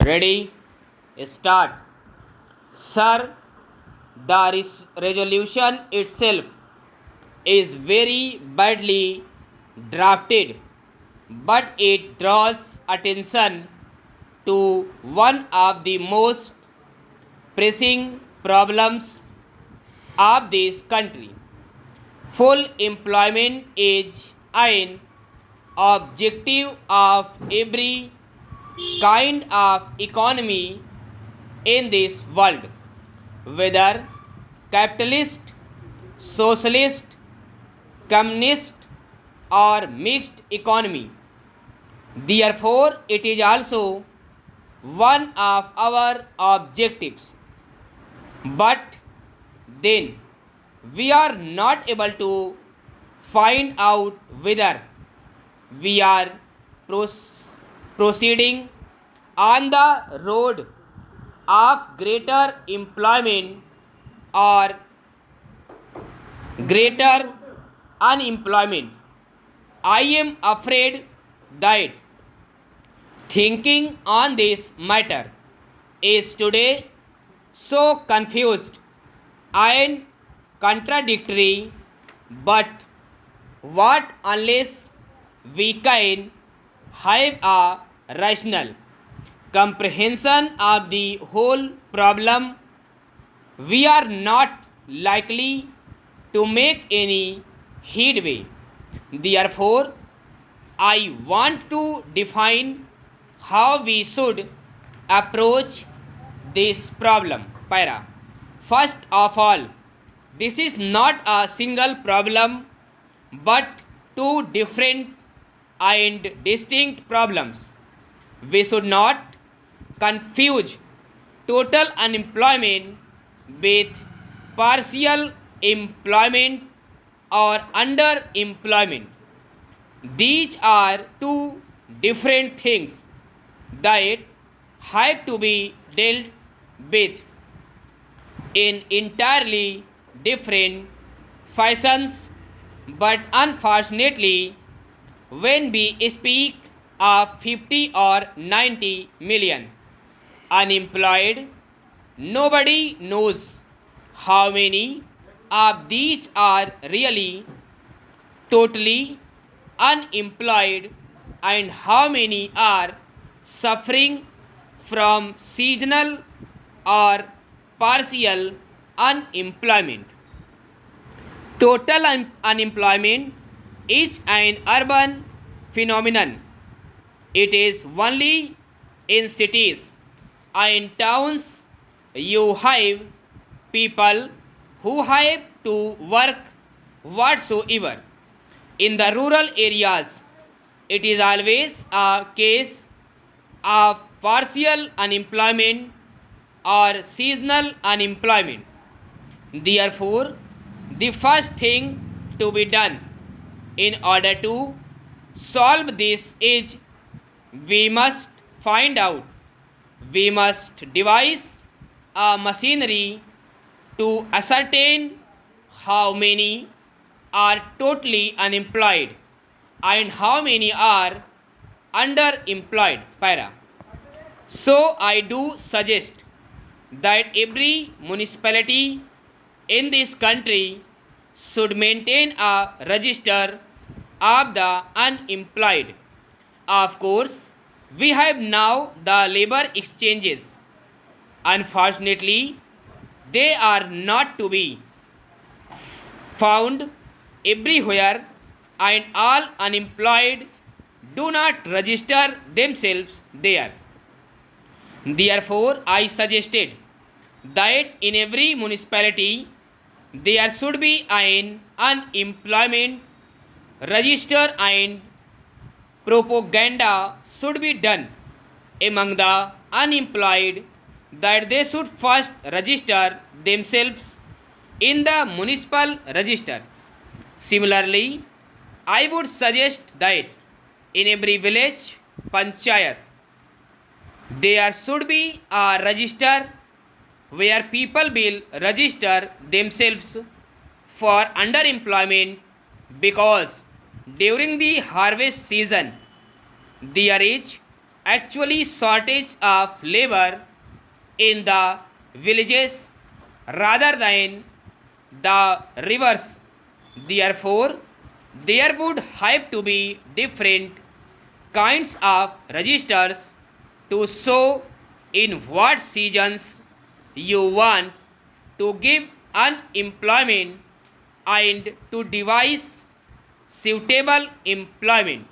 Ready? Start. Sir, the resolution itself is very badly drafted, but it draws attention to one of the most pressing problems of this country. Full employment is an objective of every kind of economy in this world, whether capitalist, socialist, communist, or mixed economy. Therefore, it is also one of our objectives. But then we are not able to find out whether we are proceeding on the road of greater employment or greater unemployment. I am afraid that thinking on this matter is today so confused and contradictory, but what unless we can have a rational comprehension of the whole problem, we are not likely to make any headway. Therefore, I want to define how we should approach this problem. Para. First of all, this is not a single problem but two different and distinct problems. We should not confuse total unemployment with partial employment or underemployment. These are two different things that have to be dealt with in entirely different fashions, but unfortunately, when we speak of 50 or 90 million unemployed, nobody knows how many of these are really totally unemployed and how many are suffering from seasonal or partial unemployment. Total unemployment is an urban phenomenon. It is only in cities and towns you have people who have to work whatsoever. In the rural areas, it is always a case of partial unemployment or seasonal unemployment. Therefore, the first thing to be done in order to solve this is we must find out, we must devise a machinery to ascertain how many are totally unemployed and how many are underemployed. Para. So I do suggest that every municipality in this country should maintain a register of the unemployed. Of course, we have now the labor exchanges. Unfortunately, they are not to be found everywhere and all unemployed do not register themselves there. Therefore, I suggested that in every municipality there should be an unemployment register and propaganda should be done among the unemployed that they should first register themselves in the municipal register. Similarly, I would suggest that in every village panchayat there should be a register where people will register themselves for underemployment because during the harvest season there is actually shortage of labor in the villages rather than the reverse. Therefore, there would have to be different kinds of registers to show in what seasons you want to give unemployment and to devise suitable employment.